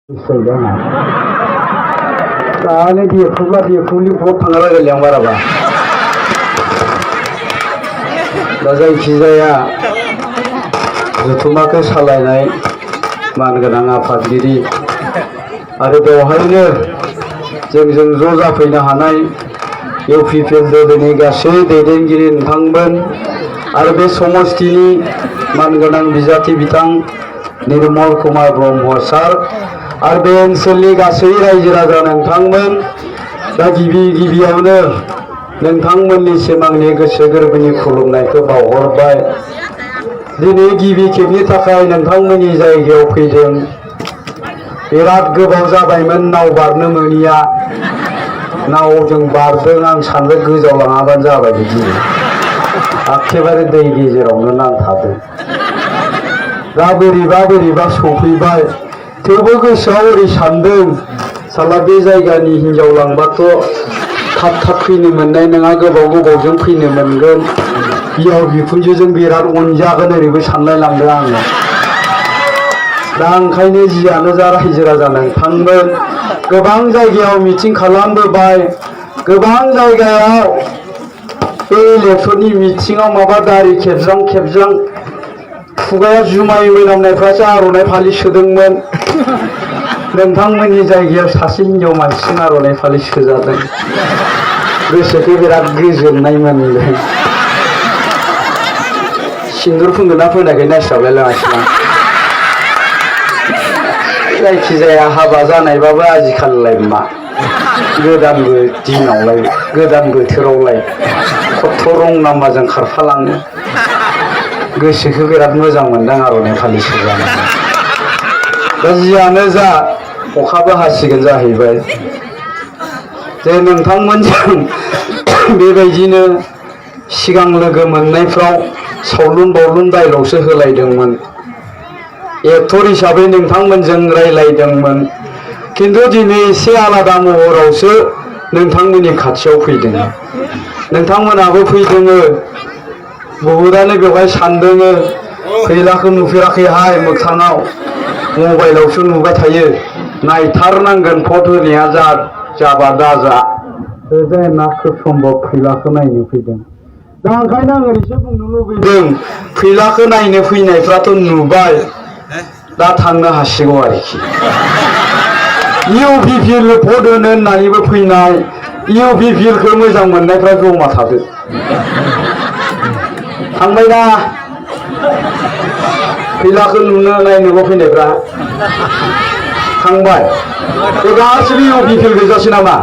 있어요. 안에 뒤에 풀라 뒤에 풀리 보탕하라 걸량 말아봐. 나자이 기자야. 유튜브마크 살라이나이 만그랑 아파트들이 आरो बेवहायनो जोंजों ज' जाफैनो हानाय इउपिपिएल दोलोनि गासै दैदेनगिरि नोंथांमोन आरो बे समस्तिनि मानगोनां बिजाथि बिथां निर्मल कुमार ब्रह्म सार आरो बे ओनसोलनि गासै रायजो राजा नोंथांमोन दा गिबियावनो नोंथांमोननिसिम आंनि गोसो गोरबोनि खुलुमनायखौ बावहरबाय। दिनै गिबि खेबनि थाखाय नोंथांमोननि जायगायाव फैदों। बिराद गोबाव जाबायमोन नाव बारनो मोनिया। नावजों बारदों आं सानदों गोजाव लाङाबानो जाबाय बिदि एखेबारे दै गेजेरावनो नांथादों। दा बोरैबा सफैबाय। थेवबो गोसोआव ओरै सानदों साला बे जायगानि हिनजाव लांबाथ' थाब फैनो मोननाय नङा, गोबावजों फैनो मोनगोन। बिहाव बिखुनजोजों बिराद अनजागोन ओरैबो सानलाय लांदों आङो। दा ओंखायनो जियानो जा रायजो राजा नोंथांमोन गोबां जायगायाव मिटिं खालामबोबाय। गोबां जायगायाव बे इलेक्सननि मिटिङाव माबा दारि खेबजां खुगाया जुमाय मोनामनायफ्रासो आर'नाइ फालि सोदोंमोन। नोंथांमोननि जायगायाव सासे हिनजाव मानसिजों आर'नाइ फालि सोजादों। गोसोखौ बिराद गोजोननाय मोनदों। सिन्दुर फोनगोन ना फोनाखै नायस्लाबलाय लाङासै। जायखिजाया हाबा जानायबाबो आजिखालिलाय मा गोदानबो दिनावलाय गोदान बोथोरावलाय खथ' रं नाम्बारजों खारफालाङो। गोसोखौ बिराद मोजां मोनदों आर'नाइ फालि सोजानो। दा जियानो जा अखाबो हासिगोन जाहैबाय। जे नोंथांमोनजों बेबायदिनो सिगां लोगो मोननायफ्राव सावलुन बावलुन दाइलगसो होलायदोंमोन। एक्टर हिसाबै नोंथांमोनजों रायलायदोंमोन। खिन्थु दिनै एसे आलादा महरावसो नोंथांमोननि खाथियाव फैदों। नोंथांमोनाबो फैदोङो। बहुदानो बेवहाय सानदोङो फैलाखौ नुफेराखैहाय मोगथाङाव, मबाइलावसो नुबाय थायो। नायथारनांगोन भट होनाया जाबा दाजा ना खोब सम्भब फैलाखौ नायनो फैदों। दा ओंखायनो आं ओरैसो बुंनो लुबैदों फैलाखौ नायनो फैनायफ्राथ' नुबाय, दा थांनो हासिगौ आरोखि। इउपिपिएल भट होनो होननानैबो फैनाय इउपिपिएलखौ मोजां मोननायफ्रा जमा थादो। थांबायना फैलाखौ नुनो नायनोबो फैनायफ्रा थांबाय। बे गासिबो इउपिपिएल गोजासै नामा?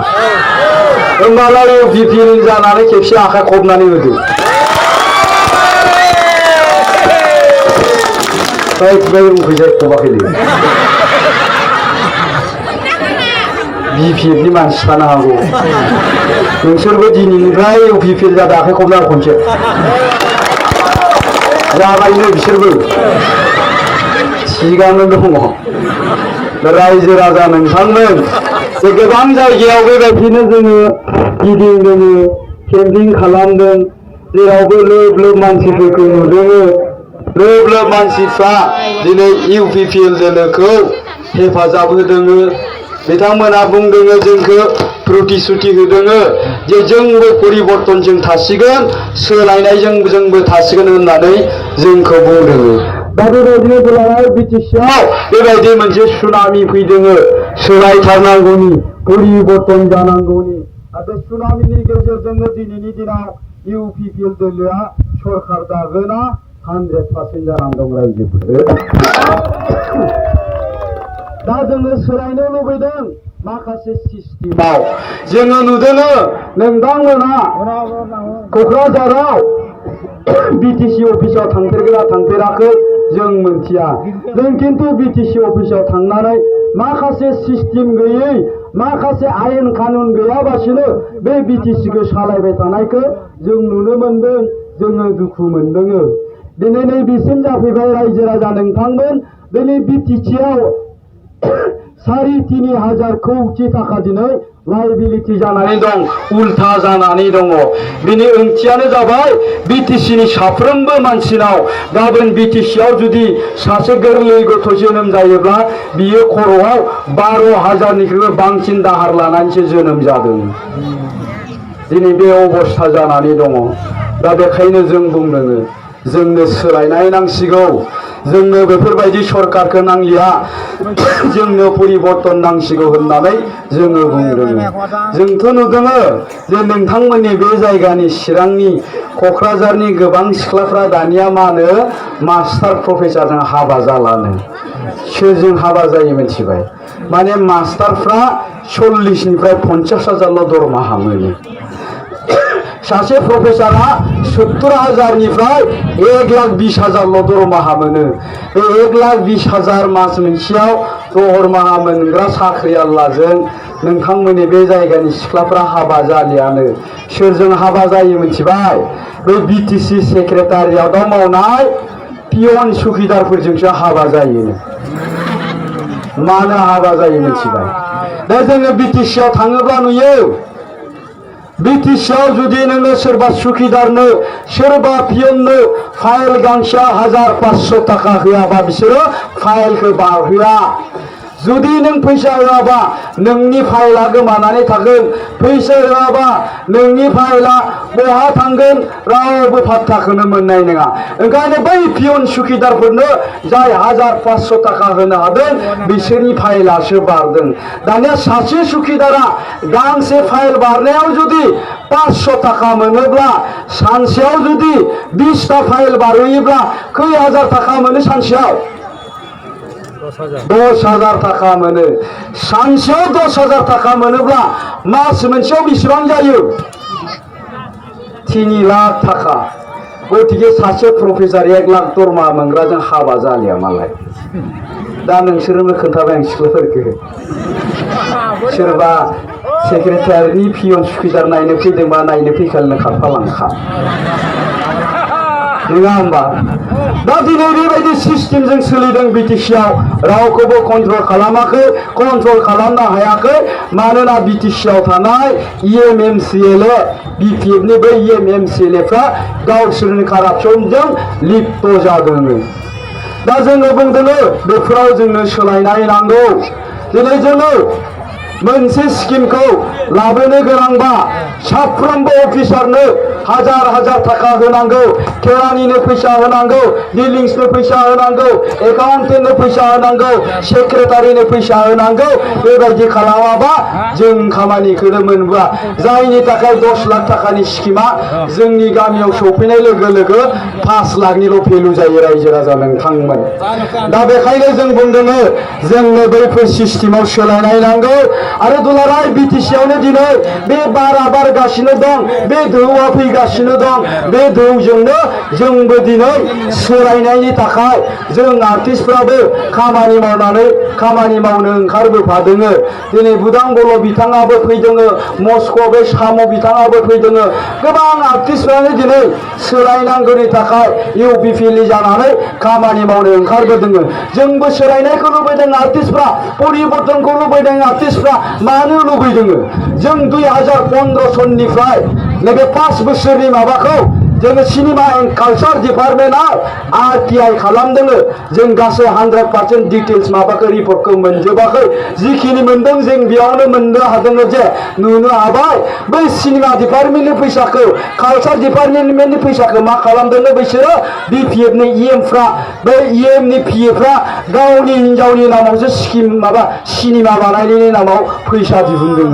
होमबालाय इउपिपिएल जानानै खेबसे आखाइ खबनानै होदो। उखैजाय खबाखैलै बिपिएफनि मानसि थानो हागौ। नोंसोरबो दिनैनिफ्राय इउपिपिएल जादों आखाइ खबना खनसे जाबायनो बिसोरबो थिगानो दङ। रायजो राजा नोंथांमोन जे गोबां जायगायाव बेबायदिनो जोङो गिदिंदोङो, केम्पिं खालामदों। जेरावबो लोब मानसिफोरखौ नुदोङो। लोब मानसिफ्रा दिनै इउपिपिएल दोलोखौ हेफाजाब होदोङो। बिथांमोना बुंदोङो जोंखौ प्रतिश्रुति होदोङो जे जोंबो परिबर्तनजों थासिगोन, सोलायनायजों जोंबो थासिगोन होननानै जोंखौ बुंदोङो। दा बेबायदिनो दुलाराय बिटिसिआव बेबायदि मोनसे सुनामि फैदोङो सोलायथारनांगौनि, परिबर्तन जानांगौनि। आरो बे सुनामिनि गेजेरजोंनो दिनैनि दिनाव इउपिपिएल दोलोआ सरखार दागोना 100% जानानै दं रायजोफोर। दा जोङो सोलायनो लुबैदों माखासे सिस्टेमाव। जोङो नुदोङो नोंथांमोना क'क्राझाराव बिटिसि अफिसाव थांफेरगोना थांफेराखै जों मोनथिया। जों खिन्थु बिटिसि अफिसाव थांनानै माखासे सिस्टेम गैयै, माखासे आयेन कानुन गैयाबासिनो बे बिटिसिखौ सालायबाय थानायखौ जों नुनो मोनदों। जोङो दुखु मोनदोङो। दिनै नैबेसिम जाफैबाय रायजो राजा नोंथांमोन। दिनै बिटिसिआव 3,500 कोटी थाखा दिनै लाइबिलिटि जानानै दं उल्था जानानै दङ बिनि ओंथियानो जाबाय बिटिसिनि साफ्रोमबो मानसिनाव गाबोन बिटिसिआव जुदि सासे गोरलै गथ' जोनोम जायोब्ला बियो खर'आव 12,000निख्रुइबो बांसिन दाहार लानानैसो जोनोम जादों दिनै बे अबस्था जानानै दङ दा बेखायनो जों बुंदों जोंनो सोलायनाय नांसिगौ जोंनो बेफोरबायदि सरकारखौ नांलिया जोंनो परिबर्तन नांसिगौ होननानै जोङो बुंदों जोंथ' नुदों जे नोंथांमोननि बे जायगानि चिरांनि क'क्राझारनि गोबां सिख्लाफ्रा दानिया मा होनो मास्टार प्रफेसारजों हाबा जालानो सोरजों हाबा जायो मिथिबाय माने मास्टारफ्रा 40निफ्राय 50,000ल' दरमाहा मोनो सासे प्रफेसारा 70,000निफ्राय 1,20,000ल' दरमाहा मोनो बे 1,20,000 मास मोनसेयाव दरमाहा मोनग्रा साख्रियालाजों नोंथांमोननि बे जायगानि सिख्लाफ्रा हाबा जालियानो सोरजों हाबा जायो मिथिबाय बे बिटिसि सेक्रेटारियेटआव मावनाय पियन सुखिदारफोरजोंसो हाबा जायो मानो हाबा जायो मिथिबाय दा जोङो बिटिसिआव थाङोब्ला नुयो बिटिसिआव जुदि नोङो सोरबा सुखिदारनो सोरबा पियननो फाइल गांसेयाव 1,500 थाखा होआबा बिसोरो फाइलखौ बारहोआ जुदि नों फैसा होआबा नोंनि फाइला गोमानानै थागोन फैसा होआबा नोंनि फाइला बहा थांगोन रावबो पात्ताखौनो मोननाय नङा ओंखायनो बै पियन सुखिदारफोरनो जाय 1,500 थाखा होनो हादों बिसोरनि फाइलासो बारदों दानिया सासे सुखिदारा गांसे फाइल बारनायाव जुदि 500 थाखा मोनोब्ला सानसेयाव जुदि 20टा फाइल बारहोयोब्ला खै हाजार थाखा मोनो सानसेयाव 10,000 थाखा मोनो सानसेयाव 10,000 थाखा मोनोब्ला मास मोनसेयाव बेसेबां जायो 3 लाख थाखा गतिके सासे प्रफेसार 1 लाख दरमाहा मोनग्राजों हाबा जालिया मालाय दा नोंसोरनो खोन्थाबाय आं सिख्लाफोरखौ सोरबा सेक्रेटारिनि पियन सुखिदार नायनो फैदोंबा नायनो फैखालनो खारफालांखा नङा होमबा दा दिनै बेबायदि सिस्टेमजों सोलिदों बिटिसिआव रावखौबो कन्ट्रल खालामाखै कन्ट्रल खालामनो हायाखै मानोना बिटिसिआव थानाय इएमएमसिएलए बिपिएफनि बै इएमएमसिएलएफ्रा गावसोरनि कारापसनजों लिप्त जादों दा जोङो बुंदों बेफोराव जोंनो सोलायनाय नांगौ दिनै जोङो मोनसे स्किमखौ लाबोनो गोनांबा साफ्रोमबो अफिसारनो 1,000 थाखा होनांगौ केरानिनो फैसा होनांगौ बिलिंसनो फैसा होनांगौ एकाउन्टेन्टनो फैसा होनांगौ सेक्रेटारिनो फैसा होनांगौ बेबायदि खालामाबा जों खामानिखौनो मोनबोआ जायनि थाखाय 10 लाख थाखानि स्किमा जोंनि गामियाव सौफैनाय लोगो लोगो 5 लाखनिल' भेलु जायो रायजो राजा नोंथांमोन दा बेखायनो जों बुंदों जोंनो बैफोर सिस्टेमाव सोलायनाय नांगौ आरो दुलाराय बिटिसिआवनो दिनै बे बारा बारगासिनो दं बे दोहौआ फैगासिनो दं बे दोहौजोंनो जोंबो दिनै सोलायनायनि थाखाय जों आर्टिस्टफ्राबो खामानि मावनानै खामानि मावनो ओंखारबोफादों दिनै बुदां बर' बिथाङाबो फैदों मस्क' बे साम' बिथाङाबो फैदों गोबां आर्टिस्टफ्रानो दिनै सोलायनांगौनि थाखाय इउपिपिएलि जानानै खामानि मावनो ओंखारबोदों जोंबो सोलायनायखौ लुबैदों आर्टिस्टफ्रा परिबर्तनखौ लुबैदों आर्टिस्टफ्रा मानो लुबैदों जों 2015 सननिफ्राय नैबे 5 बोसोरनि माबाखौ जोङो सिनेमा एन्ड कालचार डिपार्टमेन्टआव RTI खालामदों जों गासै 100% डिटेल्स माबाखौ रिपर्टखौ मोनजोबाखै जिखिनि मोनदों जों बेयावनो मोननो हादों जे नुनो हाबाय बै सिनेमा डिपार्टमेन्टनि फैसाखौ कालचार डिपार्टमेन्टनि फैसाखौ मा खालामदों बिसोरो बिपिएफनि इएमफ्रा बै इएमनि पिएफ्रा गावनि हिनजावनि नामावसो स्किम माबा सिनेमा बानायनायनि नामाव फैसा दिहुनदों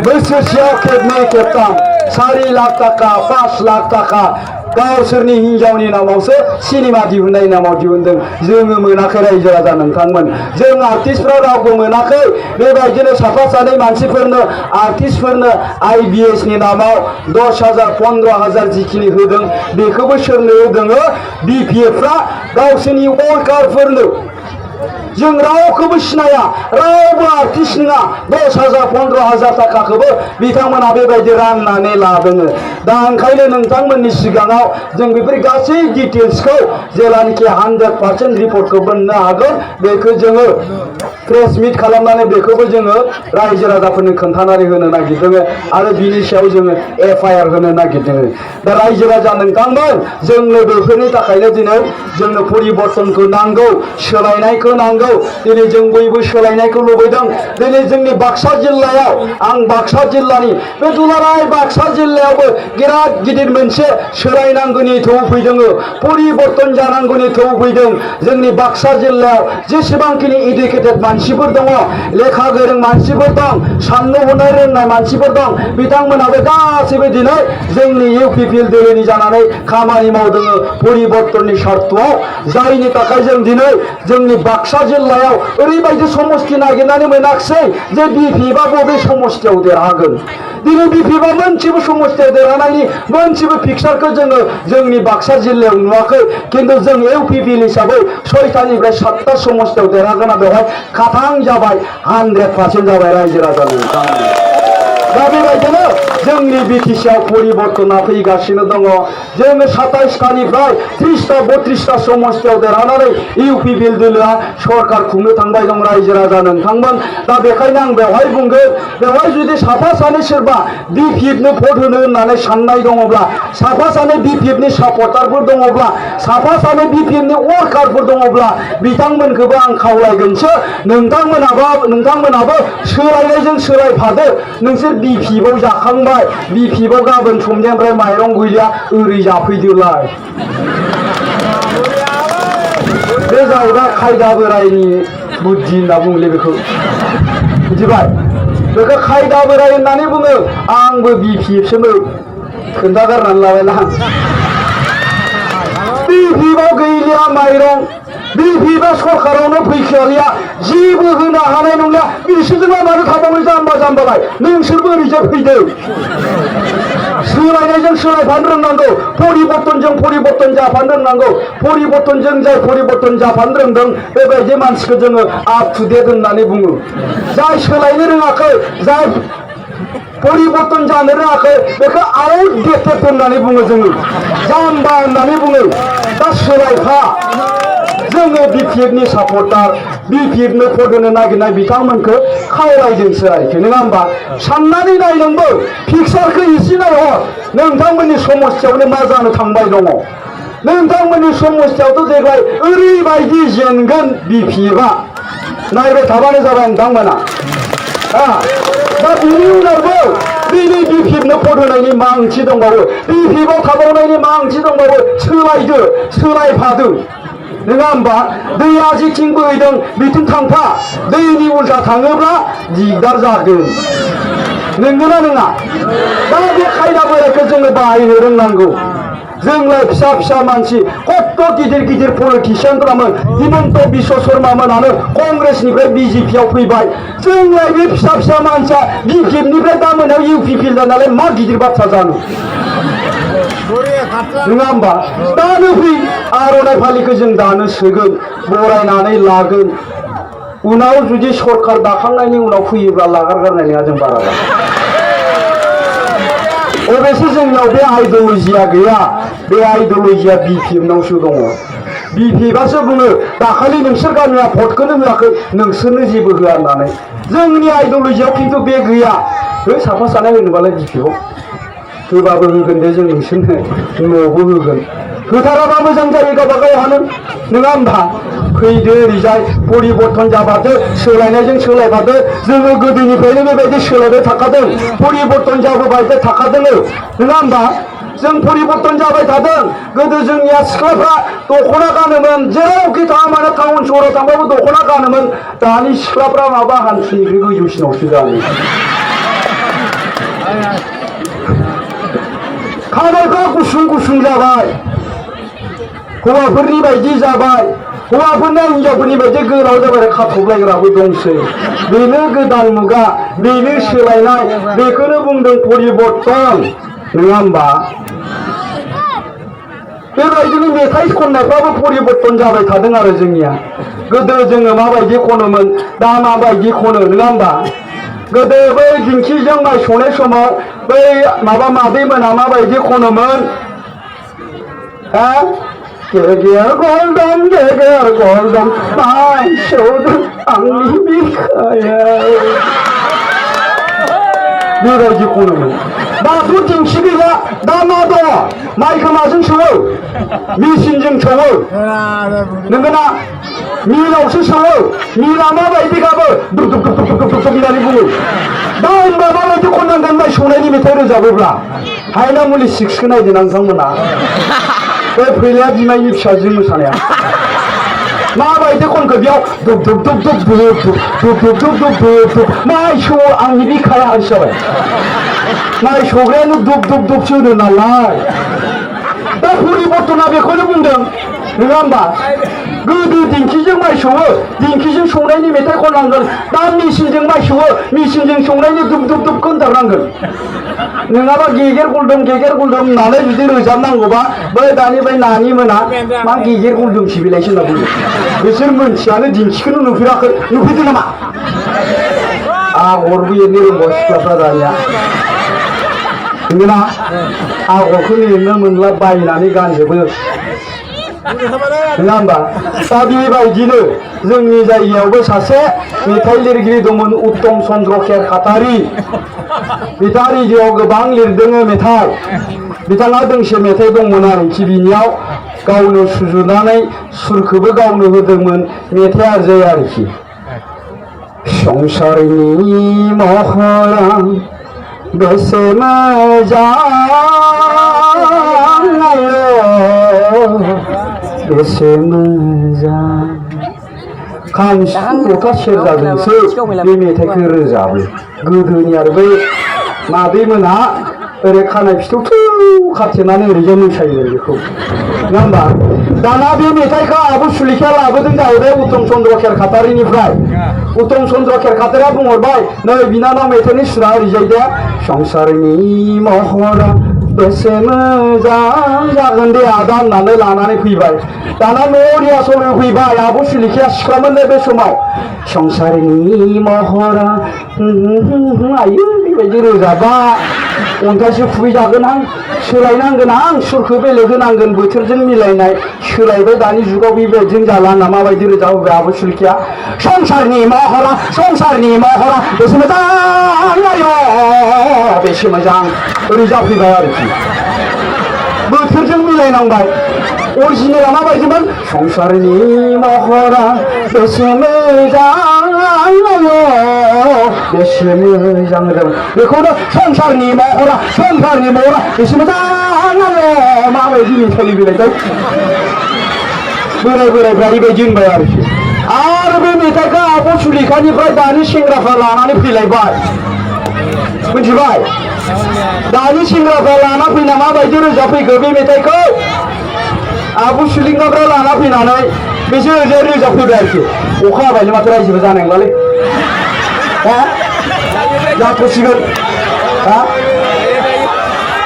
बोसोरसेयाव खेबनै खेबथाम 4 लाख थाखा 5 लाख थाखा गावसोरनि हिनजावनि नामावसो सिनेमा दिहुननाय नामाव दिहुनदों जोङो मोनाखै रायजो राजा नोंथांमोन जों आर्टिस्टफ्रा रावबो मोनाखै बेबायदिनो साफा सानै मानसिफोरनो आर्टिस्टफोरनो IBSनि नामाव 10,000 15,000 जिखिनि होदों बेखौबो सोरनो होदों बिपिएफफ्रा गावसोरनि वर्कारफोरनो जों रावखौबो सिनाया रावबो आर्टिस्ट नङा 10,000 15,000 थाखाखौबो बिथांमोना बेबायदि राननानै लादों दा ओंखायनो नोंथांमोननि सिगाङाव जों बेफोर गासै डिटेल्सखौ जेलानिखि 100% रिपर्टखौ मोननो हागोन बेखौ जोङो प्रेस मिट खालामनानै बेखौबो जोङो रायजो राजाफोरनो खोन्थानानै होनो नागिरदों आरो बिनि सायाव जोङो FIR होनो नागिरदों दा रायजो राजा नोंथांमोन जोंनो बेफोरनि थाखायनो दिनै जोंनो परिबर्तनखौ नांगौ सोलायनायखौ नांगौ दिनै जों बयबो सोलायनायखौ लुबैदों दिनै जोंनि बाक्सा जिल्लायाव आं बाक्सा जिल्लानि बे दुलाराय बाक्सा जिल्लायावबो बिराद गिदिर मोनसे सोलायनांगौनि थौ फैदों परिबर्तन जानांगौनि थौ फैदों जोंनि बाक्सा जिल्लायाव जेसेबांखिनि इडुकेटेड मानसिफोर दङ लेखा गोरों मानसिफोर दं साननो हनो रोंनाय मानसिफोर दं बिथांमोनाबो गासैबो दिनै जोंनि UPPL दोलोनि जानानै खामानि मावदों परिबर्तननि सर्तआव जायनि थाखाय जों दिनै जोंनि बाक्सा जिल्लायाव ओरैबायदि समष्टि नागिरनानै मोनाखिसै जे बिपिएफआ बबे समष्टियाव देरहागोन दिनै बिपिएफआ मोनसेबो समष्टियाव देरहानायनि मोनसेबो पिक्सारखौ जोङो जोंनि बाक्सा जिल्लायाव नुवाखै खिन्थु जों UPPL हिसाबै 6टानिफ्राय 7टा समष्टियाव देरहागोना बेवहाय खाथां जाबाय 100% जाबाय रायजो राजानि दा बेबायदिनो जोंनि बिटिसिआव परिबर्तना फैगासिनो दङ जोङो 27टानिफ्राय 30टा 32टा समष्टियाव देरहानानै UPPL दोलोआ सरकार खुंनो थांबाय दं रायजो राजा नोंथांमोन दा बेखायनो आं बेवहाय बुंगोन बेवहाय जुदि साफा सानै सोरबा बिपिएफनो भट होनो होननानै साननाय दङब्ला साफा सानै बिपिएफनि सापर्टारफोर दङब्ला साफा सानै बिपिएफनि वर्कारफोर दङब्ला बिथांमोनखौबो आं खावलायगोनसो नोंथांमोनाबो सोलायनायजों सोलायफादो नोंसोर बिपिएफआव जाखांबाय बिपिएफआव गाबोन समनिफ्राय माइरं गैलिया ओरै जाफैदोलाय बे जाहैबाय खायदा बोरायनि बुद्धि होनना बुङोलै बेखौ बुजिबाय बेखौ खायदा बोराय होननानै बुङो आंबो बिपिएफसोमोन खोन्थागारनानै लाबायना बिपिएफआव गैलिया माइरं बिपिएफआ सरकारावनो फैखालिया जेबो होनो हानाय नंला बिसोरजों मानो थाबावनो जाम्बालाय नोंसोरबो ओरैजाय फैदों सोलायनायजों सोलायफानो रोंनांगौ परिबर्तनजों परिबर्तन जाफानो रोंनांगौ परिबर्तनजों जाय परिबर्तन जाफानो रोंदों बेबायदि मानसिखौ जोङो आप टु डेट होननानै बुङो जाय सोलायनो रोङाखै जाय परिबर्तन जानो रोङाखै बेखौ आउटडेटेड होननानै बुङो जोङो जाम्बा होननानै बुङो दा सोलायफा जोङो बिपिएफनि सापर्टार बिपिएफनो भट होनो नागिरनाय बिथांमोनखौ खावलायदोंसो आरोखि नङा होमबा साननानै नाय नोंबो पिक्सारखौ एसे नायहर नोंथांमोननि समस्यावनो मा जानो थांबाय दङ नोंथांमोननि समस्यावथ' देग्लाय ओरैबायदि जेनगोन बिपिएफआ नायबाय थाबानो जाबाय नोंथांमोना दा बिनि उनावबो दिनै बिपिएफनो भट होनायनि मा ओंथि दंबावो बिपिएफआव थाबावनायनि मा ओंथि दंबावो सोलायदो सोलायफादो नङा होमबा दैया जेथिं बोहैदों बिथिं थांफा दैनि उल्था थाङोब्ला दिगदार जागोन नंगौना नङा दा बे खायदा बोरायखौ जोङो बाहायनो रोंनांगौ जोंलाय फिसा फिसा मानसि कत गिदिर गिदिर पलिटिशियानफ्रामोन हिमन्त बिश्व शर्मा मोनानो कंग्रेसनिफ्राय बिजेपिआव फैबाय जोंलाय बे फिसा फिसा मानसिया बिजेपिनिफ्राय दा मोनायाव UPPL जानानै मा गिदिर बाथ्रा जानो नङा होमबा दानो फै आर'नाइ फालिखौ जों दानो सोगोन बरायनानै लागोन उनाव जुदि सरकार दाखांनायनि उनाव फैयोब्ला लागारगारनाय नङा जों बारा अबेसे जोंनाव बे आइडिय'लजिया गैया बे आइडिय'लजिया बिपिएफनावसो दङ बिपिएफआसो बुङो दाखालि नोंसोर गामिया भटखौनो होआखै नोंसोरनो जेबो होआ होननानै जोंनि आइडिय'लजियाव खिन्थु बे गैया बे साफा सानै होनोबालाय बिपिएफआव होबाबो होगोन दे जों नोंसोरनो न'आवबो होगोन होथाराबा मोजां जायो गावबागाव हानो नङा होमबा फैदो ओरैजाय परिबर्तन जाबादो सोलायनायजों सोलायबादो जोङो गोदोनिफ्रायनो बेबायदि सोलायबाय थाखादों परिबर्तन जाबोबाय थाखादों नङा होमबा जों परिबर्तन जाबाय थादों गोदो जोंनिया सिख्लाफ्रा दख'ना गानोमोन जेरावखि थाङा मानो टाउन सहराव थांबाबो दख'ना गानोमोन दानि सिख्लाफ्रा माबा हान्थुनिख्रुइ गोजौसिनावसो गानो खानायफ्रा गुसुं गुसुं जाबाय हौवाफोरनि बायदि जाबाय हौवाफोरना हिनजावफोरनि बायदि गोलाव जाबाय खाथबलायग्राबो दंसै बेनो गोदान मुगा बेनो सोलायनाय बेखौनो बुंदों परिबर्तन नङा होमबा बेबायदिनो मेथाइ खननायफ्राबो परिबर्तन जाबाय थादों आरो जोंनिया गोदो जोङो माबायदि खनोमोन दा माबायदि खनो नङा होमबा गोदो बै दिंखिजों माइ सौनाय समाव बै माबा मादैमोना माबायदि खनोमोन हा गेजेर गलदम माइ सौदों आंनि बिखायाव बेबायदि खनोमोन दाथ' दिंखि गैला दा मा दङ माइखौ माजों सौवो मेचिनजों सौवो नंगौना मिलावसो सौवो मिला माबायदि गाबो दुब दुब दुब दुब दुब दुब होननानै बुङो दा होनबा माबायदि खननांगोन माइ सौनायनि मेथाइ रोजाबोब्ला हायना मुलि सिक्सखौ नायदों नोंथांमोना बे फैलाया बिमायनि फिसाजो मोसानाया माबायदि खनखो बेयाव दुब दुब दुब दुब दुब दुब दुब दुब दुब दुब दुब माइ सौ आंनि बिखाया हारसि जाबाय माइ सौग्रायानो दुब दुब दुबसो होनो नालाय दा परिबर्तना बेखौनो बुंदों नङा होमबा गोदो दिंखिजों माइ सौवो दिंखिजों सौनायनि मेथाइ खननांगोन दा मेचिनजों माइ सौवो मेचिनजों सौनायनि दुब दुब दुब होनथारनांगोन नङाबा गेजेर गुलदुम होननानै जुदि रोजाबनांगौबा बै दानि बै नानि मोना मा गेजेर गुलदुमसि बिलाइसो होनना बुङो बिसोर मोनथियानो दिंखिखौनो नुफेराखै नुफेरदों नामा आगरबो एरनो रोंगौ सिख्लाफ्रा दानिया नंगौना आगरखौ लिरनो मोनला बायनानै गानजोबो नङा होमबा दा बेबायदिनो जोंनि जायगायावबो सासे मेथाइ लिरगिरि दंमोन उत्तम चन्द्र केरखातारि बिथाङा रेडिअआव गोबां लिरदों मेथाइ बिथाङा दोंसे मेथाइ दंमोन आरोखि बिनियाव गावनो सुजुनानै सुरखौबो गावनो होदोंमोन मेथाइआ जाय आरोखि संसारनि महरा बेसे मोजां बेसे मोजां खाम सिफुं जथा सेरजाजोंसो बे मेथाइखौ रोजाबो गोदोनि आरो बै मादैमोनहा ओरै खानाय फिथौ थौ खाथेनानै ओरैजाय मोसायोमोन बेखौ नङा होमबा दाना बे मेथाइखौ आब' सुलेखाया लाबोदों जाहैबाय उत्तम चन्द्र केरखातारिनिफ्राय उत्तम चन्द्र केरखातारिया बुंहरबाय नै बिनानाव मेथाइनि सुरा ओरैजाय दे संसारनि महरा बेसे मोजां जागोन दे आदा होननानै लानानै फैबाय दाना न' रिहार्सल फैबाय आब' सुलेखाया सिख्लामोननो बे समाव संसारनि महरा आयु बेबायदि रोजाबा अन्थाइसो खुबैजागोन आं सोलायनांगोन आं सुरखौ बेलेग होनांगोन बोथोरजों मिलायनाय सोलायबाय दानि जुगाव बेबायदिजों जाला होनना माबायदि रोजाबोबाय आब' सुलेखाया संसारनि महरा बेसे मोजां आयु बेसे मोजां ओरै जाफैबाय आरोखि बोथोरजों मिलायनांबाय अरिजिनेला माबायदिमोन संसारनि महरा बेसे मोजां बेसे मोजां बेखौनो संसारनि महरा बेसे मोजां माबायदि मेथाइ बिलाइबाय बोरायफ्रा बेबायदि होनबाय आरोखि आरो बे मेथाइखौ आब' सुलेखानिफ्राय दानि सेंग्राफ्रा लानानै फैलायबाय मिथिबाय दानि सेंग्राफ्रा लाना फैना माबायदि रोजाबफैखो बे मेथाइखौ आब' सुलेखाफ्रा लाना फैनानै बिसोर ओरैजाय रोजाबफैबाय आरोखि अखा हाबायनो माथो रायजोबो जानाय नंलालै जाथ'सिगोन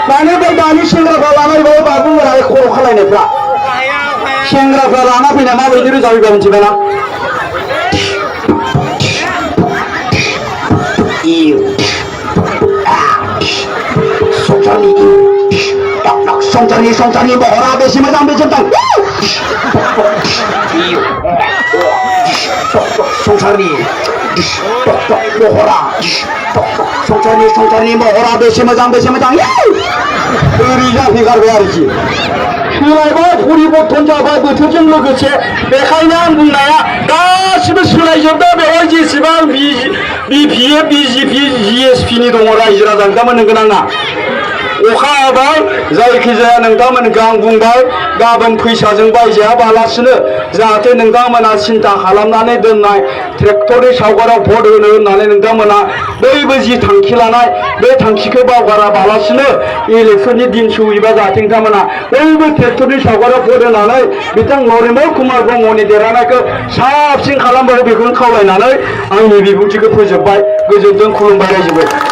माने बे दानि सेंग्राफ्रा लानाय बाबुमोना खर' खालायनायफ्रा सेंग्राफ्रा लाना फैना माबायदि रोजाबफैबाय मिथिबायना संसारनि महरा बेसे मोजां बेसे मोजां संसारनि महरा बेसे मोजां ओरै जाफैगारबाय आरोखि सोलायबाय परिबर्तन जाबाय बोथोरजों लोगोसे बेखायनो आं बुंनाया गासिबो सोलायजोबदों बेवहाय जेसेबां BPF BJP GSP नि दङ रायजो राजा नोंथांमोन नंगौ नाङा अखा हाबाय जायखिजाया नोंथांमोनखौ आं बुंबाय गाबोन फैसाजों बायजायाबालासिनो जाहाथे नोंथांमोना सिन्था खालामनानै दोननाय ट्रेक्टरनि सावगारियाव भट होनो होननानै नोंथांमोना बैबो जि थांखि लानाय बे थांखिखौ बावगाराबालासिनो इलेक्सननि दिन सौहैबा जाहाथे नोंथांमोना बैबो ट्रेक्टरनि सावगारियाव भट होनानै बिथां नरेन्द्र कुमार ब्रह्मनि देरहानायखौ साबसिन खालामबाय बेखौनो खावलायनानै आंनि बिबुंथिखौ फोजोबबाय गोजोनथों खुलुमबाय रायजोबो